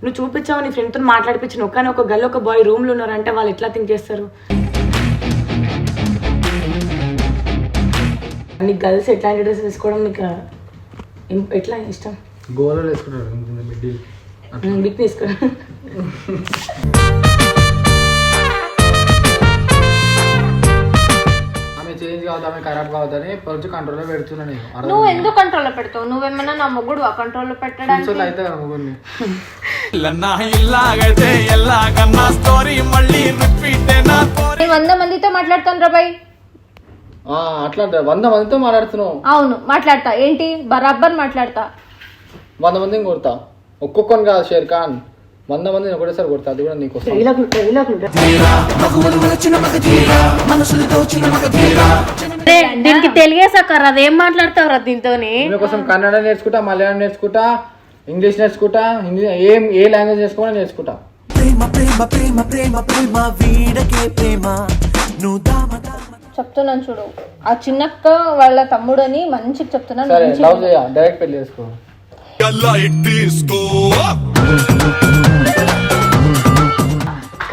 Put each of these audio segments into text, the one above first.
నువ్వు చూపించావు నీ ఫ్రెండ్తో మాట్లాడిపించిన కానీ ఒక గర్ల్ ఒక బాయ్ రూమ్లో ఉన్నారంటే వాళ్ళు ఎట్లా థింక్ చేస్తారు? నీకు గర్ల్స్ ఎట్లాంటి డ్రెస్ వేసుకోవడం నీకు ఎట్లా ఇష్టం? గోవాలో వేసుకుంటారు బిగ్ తీసుకో. చేంజ్ కావద్దామే ఖరాబ్ కావద్దని కొంచెం కంట్రోల్లో పెడుతున్నాను. నువ్వు ఎందుకు కంట్రోల్లో పెడతావు? నువ్వేమన్నా నా మొగ్గుడు ఆ కంట్రోల్లో పెట్టడానికి? అయితే మొగ్గుడిని నేను 100 మందితో మాట్లాడుతాను రా బాయ్. అట్లా 100 మందితో మాట్లాడుతున్నావు? అవును మాట్లాడతా. ఏంటి బరాబర్ మాట్లాడతా. 100 మందిని కొడతా. ఒక్కొక్కని కాదు షేర్ ఖాన్, 100 మందిని ఒకటేసారి కొడతా. అది కూడా నీకు దీనికి తెలియసాకర్ అదేం మాట్లాడతావు రా దీంతో? కోసం కన్నడ నేర్చుకుంటా, మలయాళం నేర్చుకుంటా, ఇంగ్లీష్ నేర్చుకుంటా, హిందీ ఏ లాంగ్వేజ్ నేర్చుకున్నా నేర్చుకుంటా. చెప్తున్నాను చూడు, ఆ చిన్నక్క వాళ్ళ తమ్ముడని మంచిగా చెప్తున్నాను. లవ్ చేయ, డైరెక్ట్ పెళ్లి చేసుకో.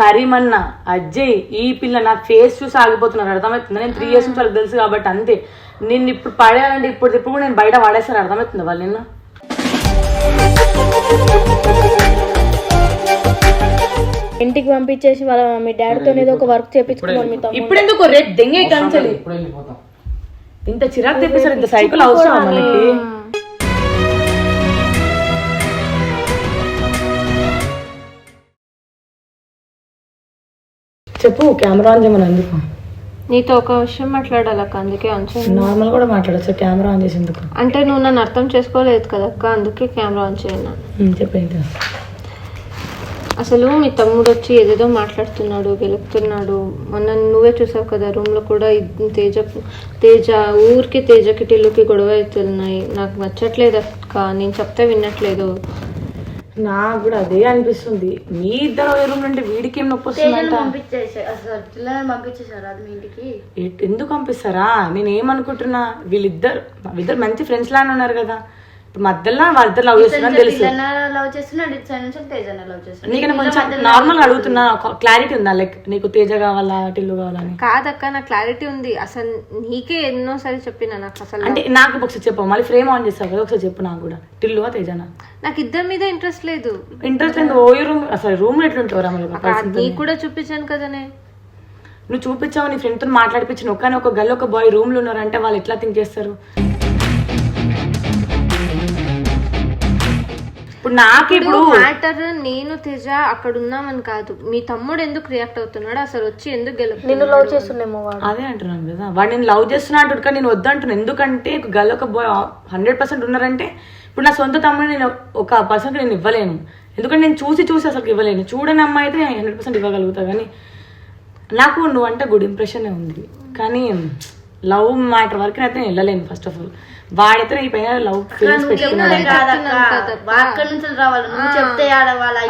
కరీమన్న అజ్జయ్ ఈ పిల్ల నా ఫేస్ చూసి ఆగిపోతున్నారు, అర్థమవుతుంది. నేను 3 years నుంచి వాళ్ళకి తెలుసు కాబట్టి అంతే. నిన్ను ఇప్పుడు పడేయాలంటే ఇప్పుడు కూడా నేను బయట పడేస్తాను, అర్థమవుతుంది. వాళ్ళు నిన్న ఇంటికి పంపించేసి వాళ్ళ మీ డాడీతో ఏదో ఒక వర్క్ చేపించుకున్నాను. ఇప్పుడు ఎందుకు రేట్ దెంగే కాంచలి ఇంత చిరాకు తెప్పిస్తారు? ఇంత సైకిల్ అవసరం మనకి? చెప్పు, కెమెరా ఆన్ చేయమని. ఎందుకు? నీతో ఒక విషయం మాట్లాడాలక్క, అందుకే ఆన్ చేయండి. నార్మల్ కూడా మాట్లాడచ్చు, కెమెరా ఆన్ చేసి ఎందుకు? అంటే నువ్వు నన్ను అర్థం చేసుకోలేదు కదక్క, అందుకే కెమెరా ఆన్ చేయను. చెప్పేంటి? అసలు మీ తమ్ముడు వచ్చి ఏదేదో మాట్లాడుతున్నాడు, గెలుపుతున్నాడు. మొన్న నువ్వే చూసావు కదా, రూమ్లో కూడా తేజ ఊరికి తేజకి టిల్లుకి గొడవ అవుతున్నాయి. నాకు నచ్చట్లేదు అక్క, నేను చెప్తే వినట్లేదు. నాకు కూడా అదే అనిపిస్తుంది. మీ ఇద్దరు రూమ్ నుండి వీడికి ఏం నొప్పి వస్తుంది? ఎందుకు పంపిస్తారా? నేను ఏమనుకుంటున్నా, వీళ్ళిద్దరు మంచి ఫ్రెండ్స్ లానే ఉన్నారు కదా. మధ్యలో వాళ్ళిద్దరు లవ్ చేస్తున్నారు తెలుసు. నీకన్నా కొంచెం నార్మల్ అడుగుతున్నా, క్లారిటీ ఉందా? లైక్ నీకు తేజ కావాలా టిల్లు కావాలని? కాదక్క, నాకు క్లారిటీ ఉంది. అసలు నీకే ఎన్నోసారి చెప్పినా. నాకు అసలు అంటే నాకు ఒకసారి చెప్పు, మళ్ళీ ఫ్రేమ్ ఆన్ చేస్తావు కదా, ఒకసారి చెప్పు నాకు కూడా. టిల్లువా తేజనా? నాకు ఇద్దరి మీద ఇంట్రెస్ట్ లేదు. ఇంట్రెస్ట్ లేదు? ఓ రూమ్ అసలు రూమ్ ఎట్లుంటావురా? నీకు కూడా చూపించాను కదనే. నువ్వు చూపించావు నీ ఫ్రెండ్తో మాట్లాడిపించిన కానీ ఒక గర్ల్ ఒక బాయ్ రూమ్ లో ఉన్నారంటే వాళ్ళు ఎట్లా థింక్ చేస్తారు? ఇప్పుడు మ్యాటర్ నేను తేజ అక్కడ ఉన్నామని కాదు, మీ తమ్ముడు ఎందుకు రియాక్ట్ అవుతున్నాడు, అసలు వచ్చి ఎందుకు నిన్ను లవ్ చేస్తున్నామో అదే అంటున్నాను కదా. వాడు నేను లవ్ చేస్తున్నా అంటాడు కానీ నేను వద్దంటున్నాను. ఎందుకంటే ఒక గర్ల్ ఒక బాయ్ 100% ఉన్నారంటే ఇప్పుడు నా సొంత తమ్ముడు నేను ఒక పర్సన్కి నేను ఇవ్వలేను. ఎందుకంటే నేను చూసి అసలు ఇవ్వలేను. చూడని అమ్మాయి అయితే 100% ఇవ్వగలుగుతా. కానీ నాకు నువ్వంటే గుడ్ ఇంప్రెషన్ ఉంది, కానీ లవ్ మ్యాటర్ వరకు అయితే నేను వెళ్ళలేను. ఫస్ట్ ఆఫ్ ఆల్ వాడైతే నీ పైన లవ్ ఫీలింగ్స్ పెట్టుకున్నాడు.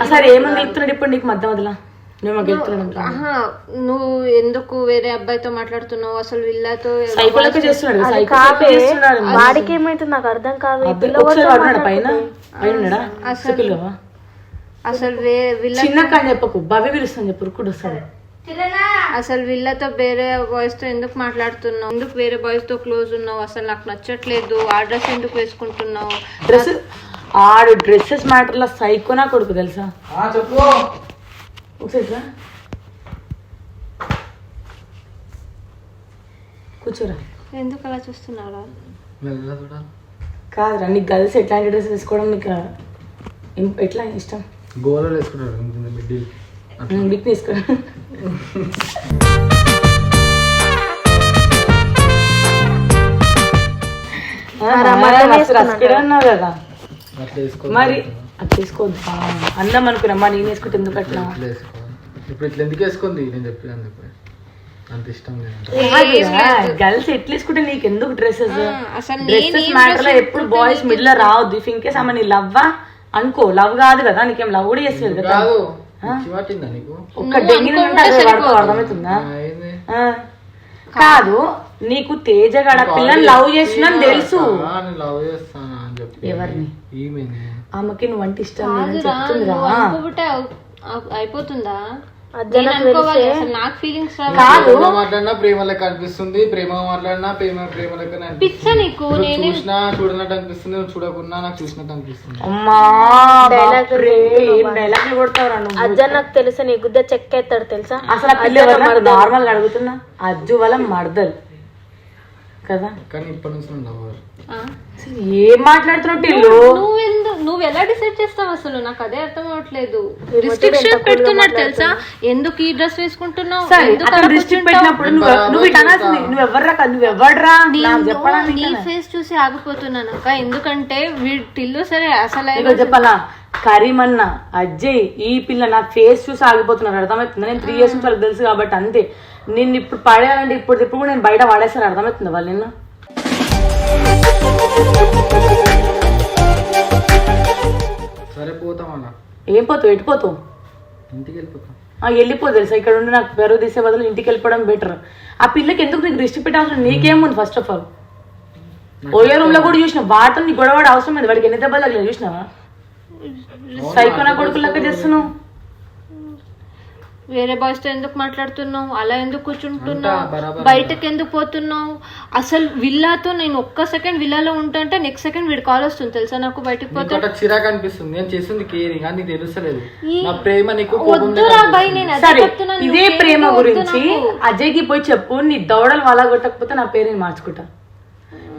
అసలు ఏమని చెప్తున్నాడు ఇప్పుడు నీకు మధ్య మధ్యలో? నువ్వు ఎందుకు వేరే అబ్బాయితో మాట్లాడుతున్నావు? అసలు వీళ్ళతో సైకోలకే చేస్తున్నాడు. వాడికి ఏమైతుంది నాకు అర్థం కాదు. పైన అసలు చిన్న కానీ చెప్పకు, బాబీ పిలుస్తాను చెప్పు, కూడా వస్తాడు. అసలు వీళ్ళతో వేరే బాయ్స్ తో ఎందుకు మాట్లాడుతున్నావు? ఎందుకు వేరే బాయ్స్ తో క్లోజ్ ఉన్నావు? అసలు నాకు నచ్చట్లేదు. ఆ డ్రెస్ ఎందుకు వేసుకుంటున్నావు? ఆడు డ్రెస్సెస్ మ్యాటర్ లో సైకోనా కొడుకు తెలుసా? చెప్పు ఒకసారి కూర్చోరా. ఎందుకు అలా చూస్తున్నారా? కాదురా, నీకు గర్ల్స్ ఎట్లాంటి డ్రెస్ వేసుకోవడం నీకు ఎట్లా ఇష్టం? గోవాలో వేసుకుంటారు బిగ్ తీసుకో. అన్నావు కదా, మరి అది తీసుకోవద్దు. అందం అనుకున్నా నేను వేసుకుంటే ఎందుకు అట్లా? ఇప్పుడు ఇట్లా ఎందుకు వేసుకుంది నేను చెప్పాను, అంత ఇష్టం గర్ల్స్ ఎట్లా వేసుకుంటే నీకు ఎందుకు డ్రెస్సెస్? డ్రెస్సెస్ మ్యాటర్ లో ఎప్పుడు బాయ్స్ మిడిల్ రావద్దు. ఇఫ్ ఇంకేస్ అమ్మ నీ లవ్వా అనుకో, లవ్ కాదు కదా, నీకేం లవ్ కూడా చేస్తుంది కదా. ఒక్క డెంగిన అర్థమవుతుందా? కాదు, నీకు తేజగాడ పిల్లని లవ్ చేస్తున్నా తెలుసు. ఎవరిని? ఆమెకి నువ్వు అంటే ఇష్టం లేదని చెప్తుందిరా. అయిపోతుందా? నాకు ఫీలింగ్స్ మాట్లాడినా ప్రేమ లెక్క అనిపిస్తుంది, ప్రేమ మాట్లాడినా ప్రేమ లెక్క పిచ్చ నీకు. చూసినా చూడనట్టు అనిపిస్తుంది, చూడకుండా నాకు చూసినట్టు అనిపిస్తుంది. అమ్మా డైలాగ్ కొడతావురా నువ్వు. అజ్జ నాకు తెలుసా, నీ గుద్ద చెక్ ఎత్తాడు తెలుసా. అసలు ఆ పిల్ల నార్మల్ గా అడుగుతున్నా, అజ్జు వాళ్ళ మర్దలు కదా. కానీ ఇప్పటి నుంచి ఏం మాట్లాడుతున్నట్టు నువ్వు ఎలా డిసైడ్ చేస్తావు అసలు? నాకు అదే అర్థం అవ్వట్లేదు. రిస్ట్రిక్షన్ పెడుతున్నాడు తెలుసా, ఎందుకు ఈ డ్రెస్ వేసుకుంటున్నావు, పెట్టినప్పుడు నువ్వు ఎవర్రా నీ ఫేస్ చూసి ఆగిపోతున్నాను అక్క. ఎందుకంటే టిల్లు సరే అసలు చెప్పాలా, కరీమన్న అజ్జయ్ ఈ పిల్ల నా ఫేస్ చూసి ఆగిపోతున్నారు, అర్థమవుతుంది. నేను 3 years నుంచి వాళ్ళకి తెలుసు కాబట్టి అంతే. నిన్ను ఇప్పుడు పడేయాలంటే ఇప్పుడు కూడా నేను బయట పడేస్తాను, అర్థమవుతుంది వాళ్ళు నిన్ను. సరే పోతామన్నా. ఏం పోతావు, ఎటుపోతావు? ఇంటికి వెళ్ళిపోతాం. వెళ్ళిపో తెలుసా, ఇక్కడ ఉండి నాకు పెరుగు తీసే బదులు ఇంటికి వెళ్ళిపోవడం బెటర్. ఆ పిల్లకి ఎందుకు నీకు దృష్టి పెట్టాల్సిన నీకేముంది? First of all OYO room లో కూడా చూసిన వాటితో నీ గొడవ అవసరం లేదు. వాడికి ఎన్ని దెబ్బలు తగ్గలేదు చూసినావా? సైకోనా కొడుకు లెక్క చేస్తున్నావు. వేరే బాయ్స్ తో ఎందుకు మాట్లాడుతున్నావు, అలా ఎందుకు కూర్చుంటున్నావు, బయటకు ఎందుకు పోతున్నావు? అసలు విల్లాతో నేను ఒక్క సెకండ్ విల్లాలో ఉంటుంటే నెక్స్ట్ సెకండ్ వీడి కాల్ వస్తుంది తెలుసా నాకు. బయటకు పోతే చిరాకు అనిపిస్తుంది. నేను చేస్తుంది కేరింగ్ అని తెలుస్తలేదు. నా ప్రేమ నీకు ఇదే ప్రేమ గురించి అజయ్కి పోయి చెప్పు, నీ దౌడలు వాళ్ళ కొట్టకపోతే నా పేరుని మార్చుకుంటా.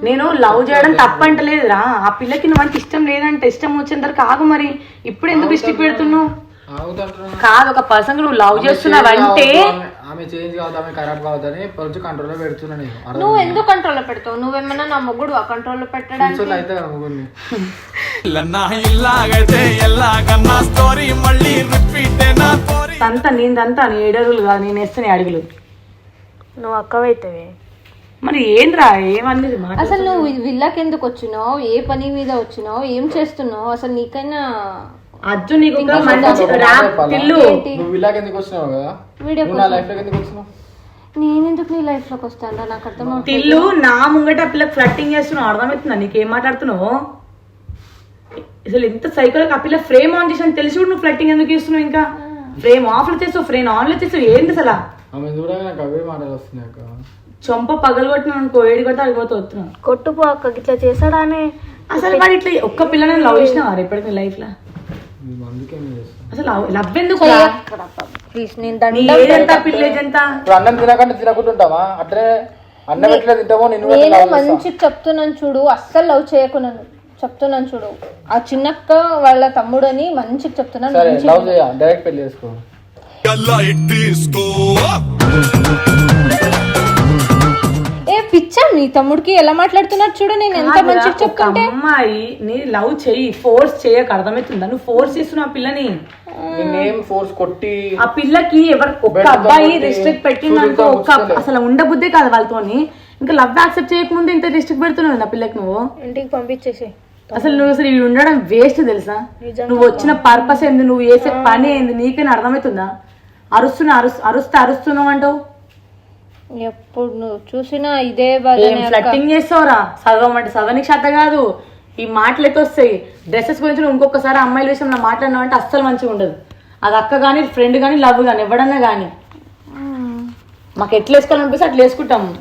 నేను లవ్ చేయడం తప్పంటలేదురా. ఆ పిల్లకి నువ్వు అంటే ఇష్టం లేదంటే ఇష్టం వచ్చేంత వరకు ఆగు. మరి ఇప్పుడు ఎందుకు ఇష్టం పెడుతున్నావు? కాదు, ఒక పర్సన్ నువ్వు లవ్ చేస్తున్నావంటే ఆమె చేంజ్ కావద్దు, ఆమె ఖరాబ్ కావద్దని కొంచెం కంట్రోల్ లో పెడుతున్నా. నువ్వు ఎందుకు కంట్రోల్ లో పెడతావు? నువ్వేమన్నా నా మొగ్గుడు ఆ కంట్రోల్ లో పెట్టడానికి? అంతా నీదంతా నీ ఏడరుగులు కాదు, నేను వేస్తే అడుగులు. నువ్వు అక్కవైతేవే మరి ఏంద్రా ఏమన్నది? అసలు నువ్వు విల్లాకి ఎందుకు వచ్చినావు, ఏ పని మీద వచ్చినావు, ఏం చేస్తున్నావు అసలు? నీకైనా అజ్జు నీకు నేనెందుకు నీ లైఫ్ లోకి వస్తాను? నాకు అర్థం టిల్లు నా ముంగట ఆ పిల్లకి ఫ్లట్టింగ్ చేస్తున్నావు, అర్థమవుతుందా? నీకేం మాట్లాడుతున్నావు? అసలు ఎంత సైకోలకు ఆ పిల్ల ఫ్రేమ్ ఆన్ చేసి తెలిసి కూడా నువ్వు ఫ్లట్టింగ్ ఎందుకు ఇస్తున్నావు? ఇంకా ఫ్రేమ్ ఆఫ్ లో చేస్తావు, ఫ్రేమ్ ఆన్ లో చేస్తావు, ఏంటి అసలు? చొంప పగలు కొట్టినా అనుకో, ఏడు కొట్ట అడిగిపోతే వస్తున్నావు. కొట్టుపో అక్క, ఇట్లా చేశాడానే. అసలు వాడు ఇట్లా ఒక్క పిల్లని లవ్ చేసినావా ఎప్పటికీ లైఫ్ లో? అసలు లవ్ ఎందుకు? అన్నం తినకుండా తినకుంటుంటావా? అట్లే అన్నం ఎట్లా తింటామో నేను మంచి చెప్తున్నాను చూడు, అస్సలు లవ్ చేయకున్నాను చెప్తున్నాను చూడు. ఆ చిన్నక్క వాళ్ళ తమ్ముడని మంచిగా చెప్తున్నాను. డైరెక్ట్ పెళ్లి చేసుకో. పిచ్చా నీ తమ్ముడికి ఎలా మాట్లాడుతున్నారు చూడు. నేను ఎంత మంచిగా చెప్తుంటే. అమ్మాయి నీ లవ్ చెయ్యి, ఫోర్స్ చేయక, అర్థమవుతుందా? నువ్వు ఫోర్స్ చేస్తున్నావు ఆ పిల్లని. ఫోర్స్ కొట్టి ఆ పిల్లకి ఎవరు ఒక్క అబ్బాయి రిస్ట్రిక్ట్ పెట్టిందనుకో, ఒక్క అసలు ఉండబుద్దే కాదు వాళ్ళతోని. ఇంకా లవ్ యాక్సెప్ట్ చేయకముందే ఇంత రిస్ట్రిక్ట్ పెడుతున్నావు ఆ పిల్లకి. నువ్వు ఇంటికి పంపించేసి అసలు నువ్వు అసలు ఇవి ఉండడం వేస్ట్ తెలుసా? నువ్వు వచ్చిన పర్పస్ ఏంది, నువ్వు చేసే పని ఏంది నీకైనా అర్థమవుతుందా? అరుస్తున్నావు అంటావు. ఎప్పుడు నువ్వు చూసినా ఇదే ఫ్లట్టింగ్ చేస్తావురా. చదవమంటే చదవనికి శాత కాదు. ఈ మాటలు ఎట్లా వస్తాయి? డ్రెస్సెస్ గురించి ఇంకొకసారి అమ్మాయిల విషయం నా మాట్లాడినావు అంటే అస్సలు మంచిగా ఉండదు. అది అక్క కానీ ఫ్రెండ్ కానీ లవ్ కానీ ఎవడన్నా కానీ మాకు ఎట్లా వేసుకోవాలనిపిస్తే అట్లా వేసుకుంటాము.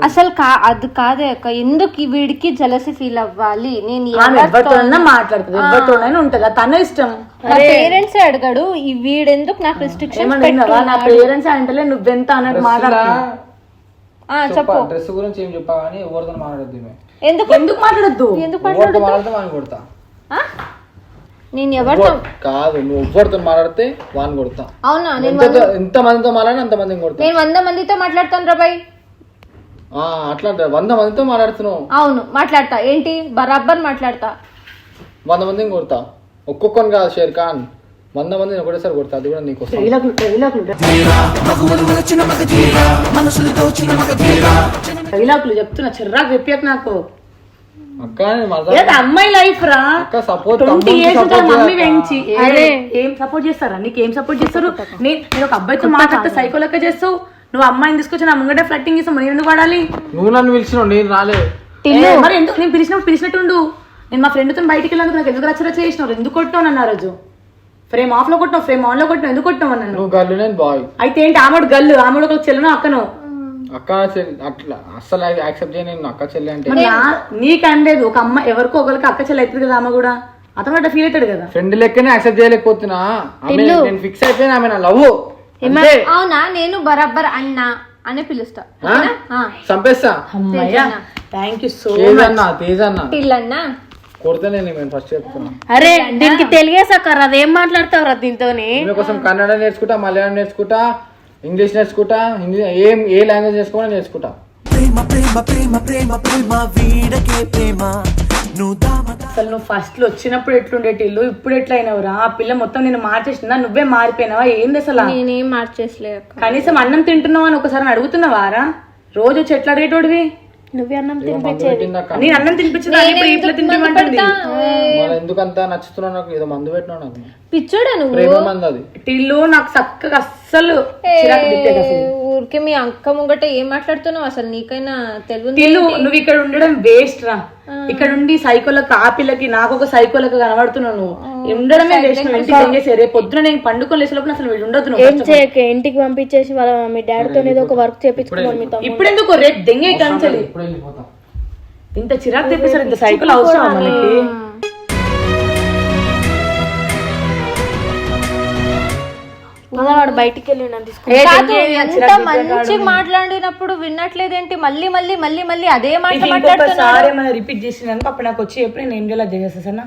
అసలు అది కాదే అక్క, ఎందుకు వీడికి జలసి ఫీల్ అవ్వాలి? నేను ఎవరితోనైనా మాట్లాడుతుంది, ఎవరితోనైనా ఉంటది, తన ఇష్టం. నా పేరెంట్స్ అడగడు వీడెందుకు నాకు రిస్ట్రిక్షన్. నా పేరెంట్స్ అంటే నువ్వెంత అన్నట్టు మాట్లాడుతున్నావు. చెప్పు. డ్రెస్ గురించి ఏం చెప్పా కానీ ఎవరితో మాట్లాడద్దు. ఎందుకు మాట్లాడద్దు? కొడతా నేను ఎవరితో కాదు, నువ్వు ఎవరితో మాట్లాడితే వాడిని కొడతా. అవునా? నేను ఎంత మందితో మాట్లాడినా అంత మందిని కొడతా. నేను 100 మందితో మాట్లాడతాను రాబాయ్. అట్లా 100 మందితో మాట్లాడుతున్నావు? అవును మాట్లాడతా. ఏంటి బరాబర్ మాట్లాడతా. 100 మందిని కొడతా. ఒక్కొక్కని కాదు షేర్ ఖాన్, 100 మందిని ఒకటేసారి కొడతా. అది కూడా నీకు చెప్తున్నా, చిర్రాకు చెప్పాక నాకు. అమ్మాయి లైఫ్ రా. 20 years మమ్మీ పెంచి ఏం సపోర్ట్ చేస్తారా? నీకేం సపోర్ట్ చేస్తారు? నేను ఒక అబ్బాయితో మాట్లాడితే సైకో లెక్క చేస్తావు. నువ్వు అమ్మాయిని తీసుకొచ్చి నా ముంగట ఫ్లట్టింగ్ చేస్తావు. నేను ఎందుకు వాడాలి? నువ్వు నన్ను పిలిచినావు, నేను రాలే. మరి ఎందుకు? నేను పిలిచినట్టుండు. నేను మా ఫ్రెండ్తో బయటికి వెళ్ళినందుకు నాకు ఎందుకు రచ్చరచ్చ చేసినావు, ఎందుకు కొట్టినావు నన్ను ఆ రోజు? ఫ్రేమ్ ఆఫ్ లో కొట్టినావు, ఫ్రేమ్ ఆన్ లో కొట్టినావు, ఎందుకు కొట్టినావు నన్ను? నువ్వు గల్లు నేను బాయ్. అయితే ఏంటి ఆమెడు గల్లు, ఆమెడు ఒక చెల్లెను అక్కను. అక్క అట్లా అస్సలు యాక్సెప్ట్ చేయను నేను అక్క చెల్లి అంటే. మరి నీకు అనలేదు, ఒక అమ్మ ఎవరికో ఒకరికి అక్క చెల్లి అవుతుంది కదా, ఆమె కూడా అతను అట్లా ఫీల్ అవుతాడు కదా. ఫ్రెండ్ లెక్కనే యాక్సెప్ట్ చేయలేకపోతున్నా. నేను ఫిక్స్ అయిపోయినా ఆమె నా లవ్. అవునా, నేను బరాబర్ అన్నా అనే పిలుస్తా, చంపేస్తా. థ్యాంక్ యూ సో తేజన్నా తేజన్నా పిల్లన్నా కొడితే నేను ఫస్ట్ చెప్తున్నా. అరే దీనికి తెలియసాక అదేం మాట్లాడతావు రా దీంతోని? కోసం కన్నడ నేర్చుకుంటా, మలయాళం నేర్చుకుంటా, ఇంగ్లీష్ నేర్చుకుంటా, హిందీ ఏ లాంగ్వేజ్ నేర్చుకున్నా నేర్చుకుంటా. అసలు నువ్వు ఫస్ట్ లో వచ్చినప్పుడు ఎట్లుండేటిల్లు, ఇప్పుడు ఎట్లా అయినవురా? ఆ పిల్ల మొత్తం నేను మార్చేసిందా, నువ్వే మారిపోయినావా? ఏంది అసలు? నేనేం మార్చేసలే అక్క. కనీసం అన్నం తింటున్నావా అని ఒకసారి అడుగుతున్నావారా? రోజు వచ్చి ఎట్లా అడిగేటోడివి? నువ్వే అన్నం మందు పెట్టిందక్క. నేను అన్నం తినిపించదా ఇప్పుడు తింటుంటుంది. ఎందుకంత నచ్చుతున్నావు నాకు? ఏదో మందు పెట్టినావు నాకు. పిచ్చోడా నువ్వు? ప్రేమ మందు అది. టిల్లు నాకు చక్కగా అస్సలు చిరాకు తిప్పేది అసలు. ఊరికే మీ అక్క ముంగట ఏం మాట్లాడుతున్నావు అసలు? నీకైనా తెలియదు. టిల్లు నువ్వు ఇక్కడ ఉండడం వేస్ట్ రా. ఇక్కడ ఉండి సైకోలకు ఆ పిల్లకి నాకు ఒక సైకోలకు కనబడుతున్నావు. నువ్వు ఉండడమే వేస్ట్. నువ్వు ఇంటికి ఎంగేసి రేపు పొద్దున నేను పండుకొని లేసే లోపల అసలు వీడు ఉండదు. ఏం చేయక ఇంటికి పంపించేసి వాళ్ళ మీ డాడీతో ఏదో ఒక వర్క్ చేపించుకోవాలి మీతో. ఇప్పుడు ఎందుకు రేపు దెంగే కంచలి ఇంత చిరాకు తెప్పిస్తారు? ఇంత సైకిల్ అవసరం మనకి? వాడు బయటికి వెళ్ళి నన్ను తీసుకుని ఎంత మంచి మాట్లాడినప్పుడు వినట్లేదేంటి? మళ్ళీ మళ్ళీ మళ్ళీ మళ్ళీ అదే మాట మాట్లాడుతున్నా. ఇంకొకసారి ఏమైనా రిపీట్ చేసినాక అప్పుడు నాకు వచ్చి ఎప్పుడు నేను ఏం చేయాలి చేసేస్తా సరేనా?